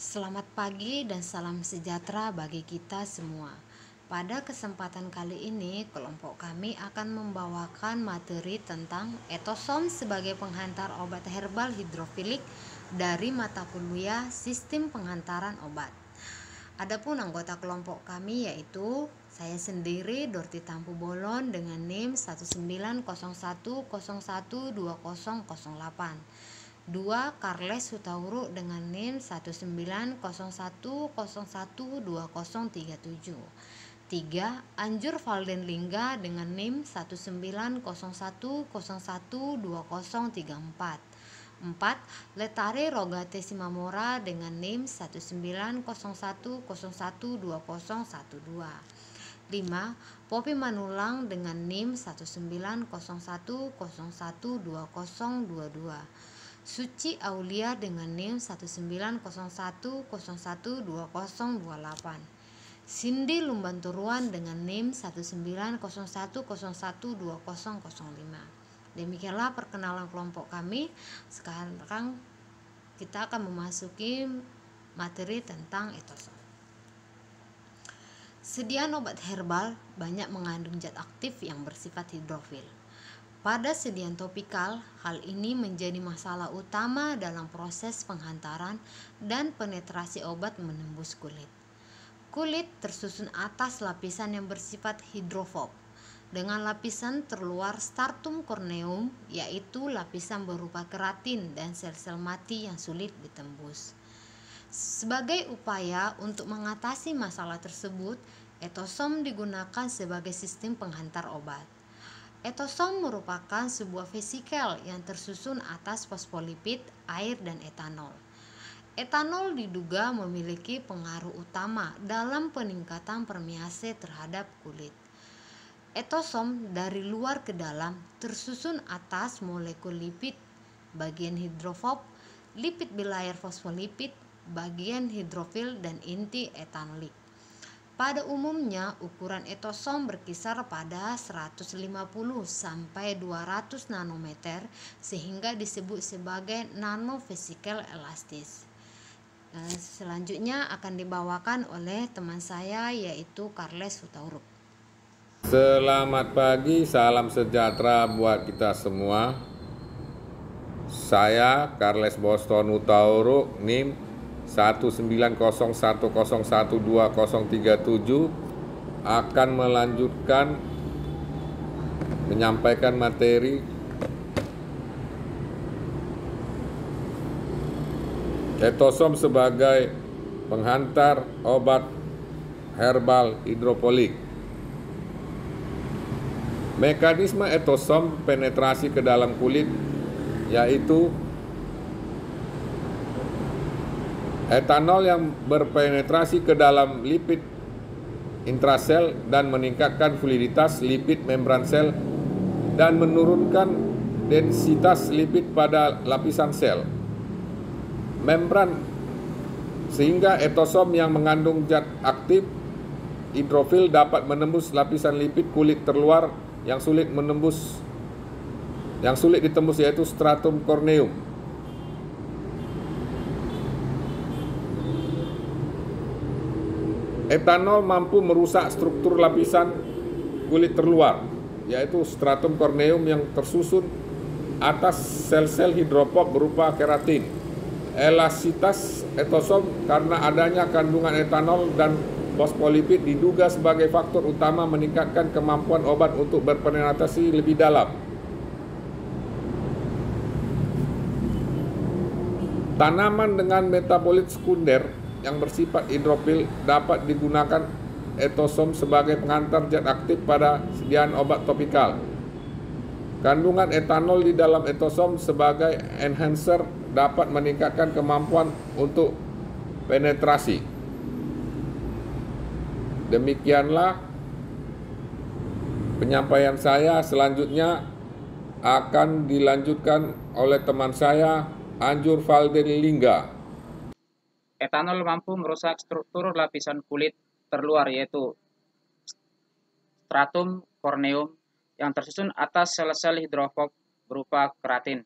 Selamat pagi dan salam sejahtera bagi kita semua. Pada kesempatan kali ini, kelompok kami akan membawakan materi tentang etosom sebagai penghantar obat herbal hidrofilik dari mata kuliah Sistem Penghantaran Obat. Adapun anggota kelompok kami yaitu saya sendiri Dorti Tampu Bolon dengan NIM 1901012008. 2. Carles Hutauruk dengan NIM 1901012037. 3. Anjur Valden Lingga dengan NIM 1901012034. 4. Letare Rogate Simamora dengan NIM 1901012012. 5. Poppy Manulang dengan NIM 1901012022. Suci Aulia dengan NIM 1901012028. Cindy Lumbanturuan dengan NIM 1901012005. Demikianlah perkenalan kelompok kami. Sekarang kita akan memasuki materi tentang etosom. Sediaan obat herbal banyak mengandung zat aktif yang bersifat hidrofil. Pada sediaan topikal, hal ini menjadi masalah utama dalam proses penghantaran dan penetrasi obat menembus kulit. Kulit tersusun atas lapisan yang bersifat hidrofob dengan lapisan terluar stratum corneum, yaitu lapisan berupa keratin dan sel-sel mati yang sulit ditembus. Sebagai upaya untuk mengatasi masalah tersebut, etosom digunakan sebagai sistem penghantar obat. Etosom merupakan sebuah vesikel yang tersusun atas fosfolipid, air, dan etanol. Etanol diduga memiliki pengaruh utama dalam peningkatan permease terhadap kulit. Etosom dari luar ke dalam tersusun atas molekul lipid, bagian hidrofob, lipid bilayer fosfolipid, bagian hidrofil, dan inti etanolik. Pada umumnya, ukuran etosom berkisar pada 150 sampai 200 nanometer sehingga disebut sebagai nanovesikel elastis. Selanjutnya akan dibawakan oleh teman saya yaitu Carles Hutauruk. Selamat pagi, salam sejahtera buat kita semua. Saya Carles Boston Hutauruk, NIM 1901012037 akan melanjutkan menyampaikan materi etosom sebagai penghantar obat herbal hidropolik. Mekanisme etosom penetrasi ke dalam kulit yaitu etanol yang berpenetrasi ke dalam lipid intrasel dan meningkatkan fluiditas lipid membran sel dan menurunkan densitas lipid pada lapisan sel membran, sehingga etosom yang mengandung zat aktif hidrofil dapat menembus lapisan lipid kulit terluar yang sulit ditembus yaitu stratum corneum. Etanol mampu merusak struktur lapisan kulit terluar yaitu stratum corneum yang tersusun atas sel-sel hidrofob berupa keratin. Elastisitas etosom karena adanya kandungan etanol dan fosfolipid diduga sebagai faktor utama meningkatkan kemampuan obat untuk berpenetrasi lebih dalam. Tanaman dengan metabolit sekunder yang bersifat hidrofil dapat digunakan etosom sebagai penghantar zat aktif pada sediaan obat topikal. Kandungan etanol di dalam etosom sebagai enhancer dapat meningkatkan kemampuan untuk penetrasi. Demikianlah penyampaian saya. Selanjutnya akan dilanjutkan oleh teman saya, Anjur Valden Lingga. Etanol mampu merusak struktur lapisan kulit terluar yaitu stratum corneum yang tersusun atas sel-sel hidrofob berupa keratin.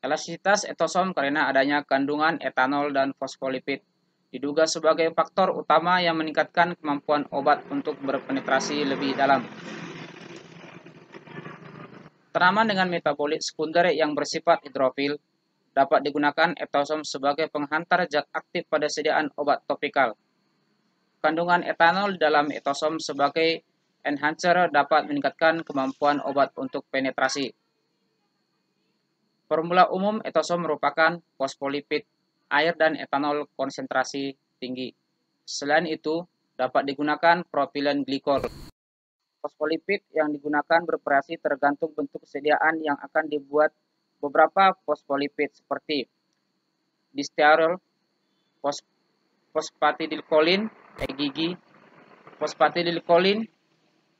Elastisitas etosom karena adanya kandungan etanol dan fosfolipid diduga sebagai faktor utama yang meningkatkan kemampuan obat untuk berpenetrasi lebih dalam. Tanaman dengan metabolit sekunder yang bersifat hidrofil dapat digunakan etosom sebagai penghantar zat aktif pada sediaan obat topikal. Kandungan etanol dalam etosom sebagai enhancer dapat meningkatkan kemampuan obat untuk penetrasi. Formula umum etosom merupakan fosfolipid, air dan etanol konsentrasi tinggi. Selain itu, dapat digunakan propilen glikol. Fosfolipid yang digunakan bervariasi tergantung bentuk kesediaan yang akan dibuat. Beberapa fosfolipid seperti distearol, fosfatidilkolin, EGG, fosfatidilkolin,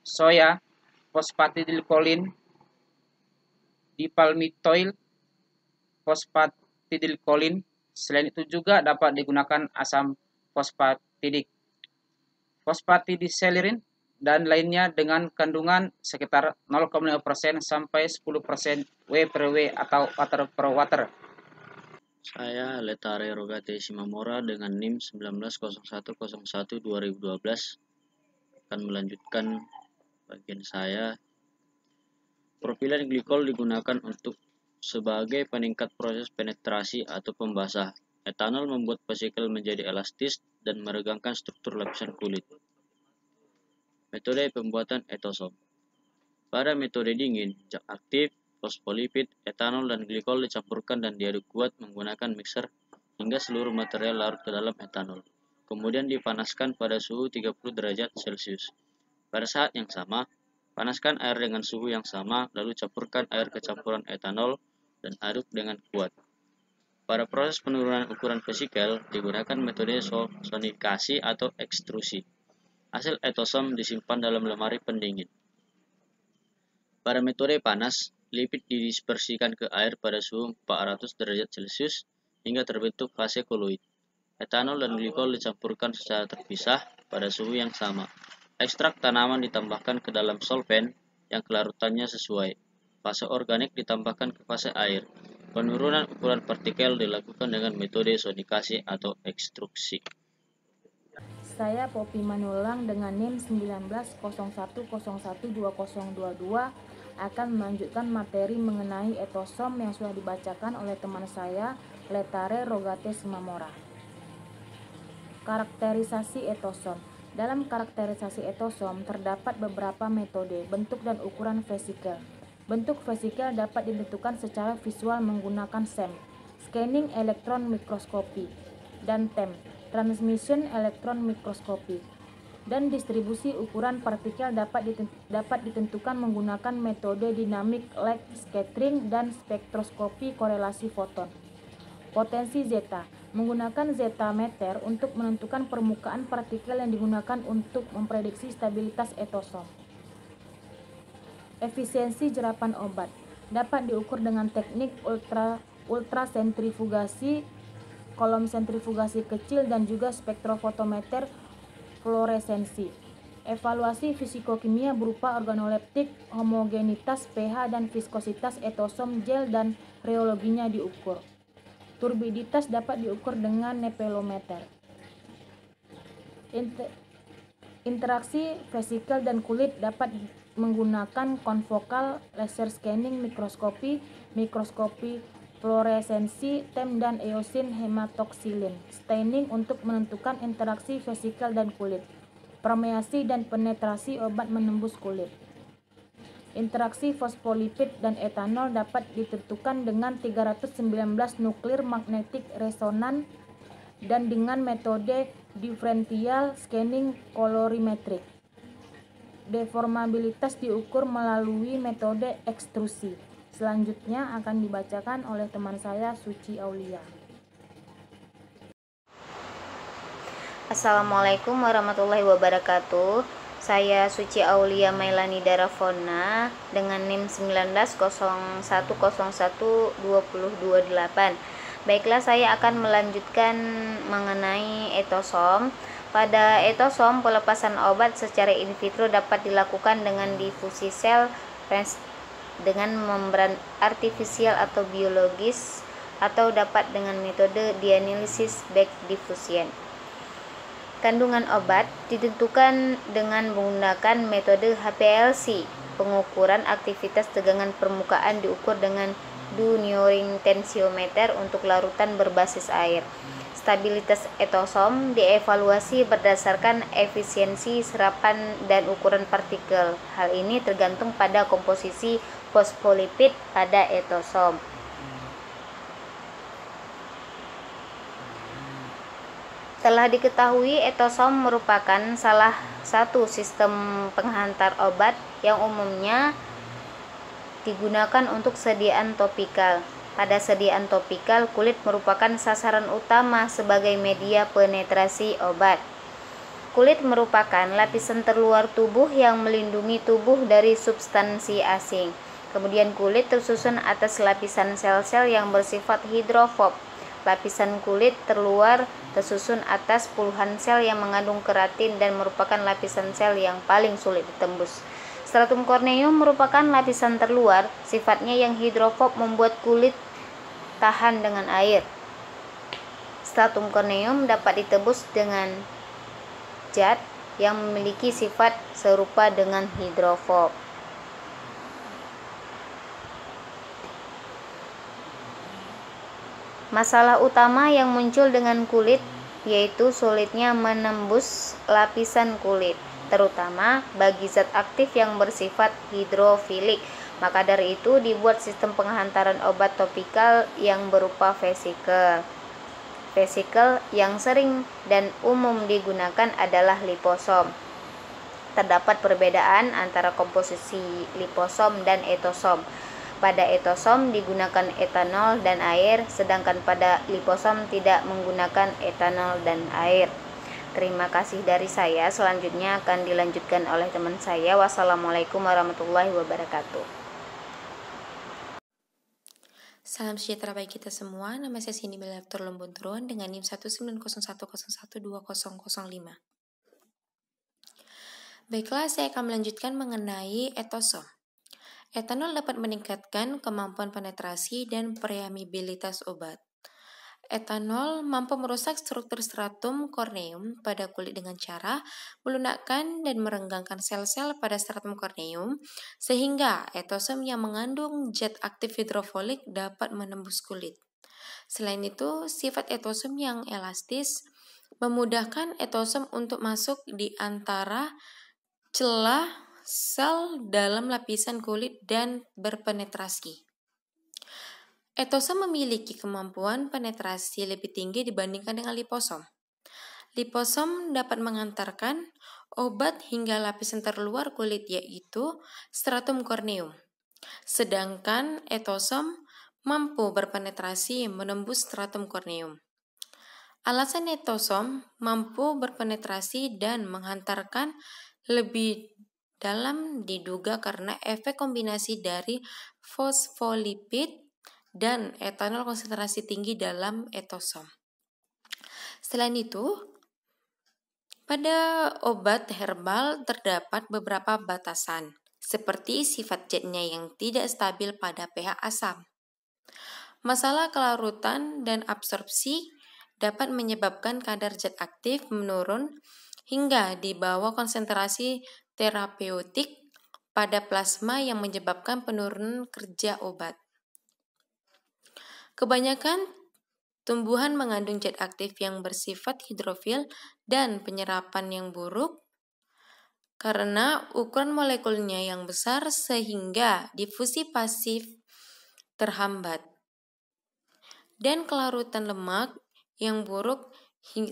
soya, fosfatidilkolin, dipalmitoil, fosfatidilkolin. Selain itu juga dapat digunakan asam fosfatidik, fosfatidiselirin, dan lainnya dengan kandungan sekitar 0,5% sampai 10% W per W atau water per water. Saya Letare Rogate Simamora dengan NIM 190101-2012 akan melanjutkan bagian saya. Propilen glikol digunakan untuk sebagai peningkat proses penetrasi atau pembasah. Etanol membuat vesikel menjadi elastis dan meregangkan struktur lapisan kulit. Metode pembuatan etosom. Pada metode dingin, zat aktif, fosfolipid, etanol, dan glikol dicampurkan dan diaduk kuat menggunakan mixer hingga seluruh material larut ke dalam etanol. Kemudian dipanaskan pada suhu 30 derajat Celcius. Pada saat yang sama, panaskan air dengan suhu yang sama, lalu campurkan air ke campuran etanol dan aduk dengan kuat. Pada proses penurunan ukuran vesikel, digunakan metode sonikasi atau ekstrusi. Hasil etosom disimpan dalam lemari pendingin. Pada metode panas, lipid didispersikan ke air pada suhu 400 derajat Celcius hingga terbentuk fase koloid. Etanol dan glikol dicampurkan secara terpisah pada suhu yang sama. Ekstrak tanaman ditambahkan ke dalam solvent yang kelarutannya sesuai. Fase organik ditambahkan ke fase air. Penurunan ukuran partikel dilakukan dengan metode sonikasi atau ekstruksi. Saya Poppy Manulang dengan NIM 1901012022 akan melanjutkan materi mengenai etosom yang sudah dibacakan oleh teman saya Letare Rogate Simamora. Karakterisasi etosom. Dalam karakterisasi etosom terdapat beberapa metode, bentuk dan ukuran vesikel. Bentuk vesikel dapat ditentukan secara visual menggunakan SEM, scanning elektron mikroskopi, dan TEM, transmission elektron mikroskopi. Dan distribusi ukuran partikel dapat ditentukan menggunakan metode dynamic light scattering dan spektroskopi korelasi foton. Potensi zeta. Menggunakan zeta meter untuk menentukan permukaan partikel yang digunakan untuk memprediksi stabilitas etosom. Efisiensi jerapan obat dapat diukur dengan teknik ultrasentrifugasi, kolom sentrifugasi kecil, dan juga spektrofotometer fluoresensi. Evaluasi fisikokimia berupa organoleptik, homogenitas, pH, dan viskositas etosom gel dan reologinya diukur. Turbiditas dapat diukur dengan nepelometer. Interaksi vesikel dan kulit dapat menggunakan konfokal, laser scanning, mikroskopi, fluoresensi, TEM, dan eosin hematoksilin. Staining untuk menentukan interaksi vesikel dan kulit. Permeasi dan penetrasi obat menembus kulit. Interaksi fosfolipid dan etanol dapat ditentukan dengan 319 nuklir magnetic resonan dan dengan metode differential scanning colorimetric. Deformabilitas diukur melalui metode ekstrusi. Selanjutnya akan dibacakan oleh teman saya Suci Aulia. Assalamualaikum warahmatullahi wabarakatuh. Saya Suci Aulia Mailani Darafona dengan NIM 1901012028. Baiklah, saya akan melanjutkan mengenai etosom. Pada etosom, pelepasan obat secara in vitro dapat dilakukan dengan difusi sel dengan membran artifisial atau biologis atau dapat dengan metode dianylisis back diffusion. Kandungan obat ditentukan dengan menggunakan metode HPLC. Pengukuran aktivitas tegangan permukaan diukur dengan Dunning tensiometer untuk larutan berbasis air. Stabilitas etosom dievaluasi berdasarkan efisiensi serapan dan ukuran partikel. Hal ini tergantung pada komposisi fosfolipid pada etosom. Telah diketahui etosom merupakan salah satu sistem penghantar obat yang umumnya digunakan untuk sediaan topikal. Pada sediaan topikal, kulit merupakan sasaran utama sebagai media penetrasi obat. Kulit merupakan lapisan terluar tubuh yang melindungi tubuh dari substansi asing. Kemudian kulit tersusun atas lapisan sel-sel yang bersifat hidrofob. Lapisan kulit terluar tersusun atas puluhan sel yang mengandung keratin dan merupakan lapisan sel yang paling sulit ditembus. Stratum corneum merupakan lapisan terluar, sifatnya yang hidrofob membuat kulit tahan dengan air. Stratum corneum dapat ditebus dengan zat yang memiliki sifat serupa dengan hidrofob. Masalah utama yang muncul dengan kulit yaitu sulitnya menembus lapisan kulit, terutama bagi zat aktif yang bersifat hidrofilik. Maka dari itu dibuat sistem penghantaran obat topikal yang berupa vesikel. Vesikel yang sering dan umum digunakan adalah liposom. Terdapat perbedaan antara komposisi liposom dan etosom. Pada etosom digunakan etanol dan air, sedangkan pada liposom tidak menggunakan etanol dan air. Terima kasih dari saya. Selanjutnya akan dilanjutkan oleh teman saya. Wassalamualaikum warahmatullahi wabarakatuh. Salam sejahtera bagi kita semua. Nama saya Cindy Melektor Lombonturon dengan NIM 19010120005. Baiklah, saya akan melanjutkan mengenai etosom. Etanol dapat meningkatkan kemampuan penetrasi dan permeabilitas obat. Etanol mampu merusak struktur stratum corneum pada kulit dengan cara melunakkan dan merenggangkan sel-sel pada stratum corneum, sehingga etosom yang mengandung zat aktif hidrofolik dapat menembus kulit. Selain itu, sifat etosom yang elastis memudahkan etosom untuk masuk di antara celah sel dalam lapisan kulit dan berpenetrasi. Etosom memiliki kemampuan penetrasi lebih tinggi dibandingkan dengan liposom. Liposom dapat mengantarkan obat hingga lapisan terluar kulit yaitu stratum corneum. Sedangkan etosom mampu berpenetrasi menembus stratum corneum. Alasan etosom mampu berpenetrasi dan menghantarkan lebih dalam diduga karena efek kombinasi dari fosfolipid dan etanol konsentrasi tinggi dalam etosom. Selain itu, pada obat herbal terdapat beberapa batasan, seperti sifat zatnya yang tidak stabil pada pH asam. Masalah kelarutan dan absorpsi dapat menyebabkan kadar zat aktif menurun hingga di bawah konsentrasi terapeutik pada plasma yang menyebabkan penurunan kerja obat. Kebanyakan tumbuhan mengandung zat aktif yang bersifat hidrofil dan penyerapan yang buruk karena ukuran molekulnya yang besar sehingga difusi pasif terhambat. Dan kelarutan lemak yang buruk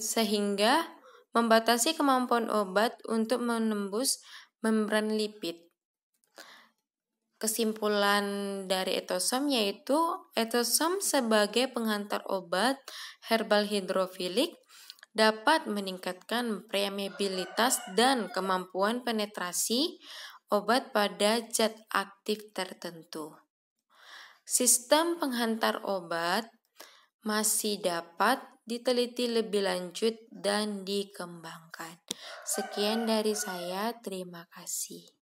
sehingga membatasi kemampuan obat untuk menembus membran lipid. Kesimpulan dari etosom yaitu etosom sebagai penghantar obat herbal hidrofilik dapat meningkatkan permeabilitas dan kemampuan penetrasi obat pada zat aktif tertentu. Sistem penghantar obat masih dapat diteliti lebih lanjut dan dikembangkan. Sekian dari saya, terima kasih.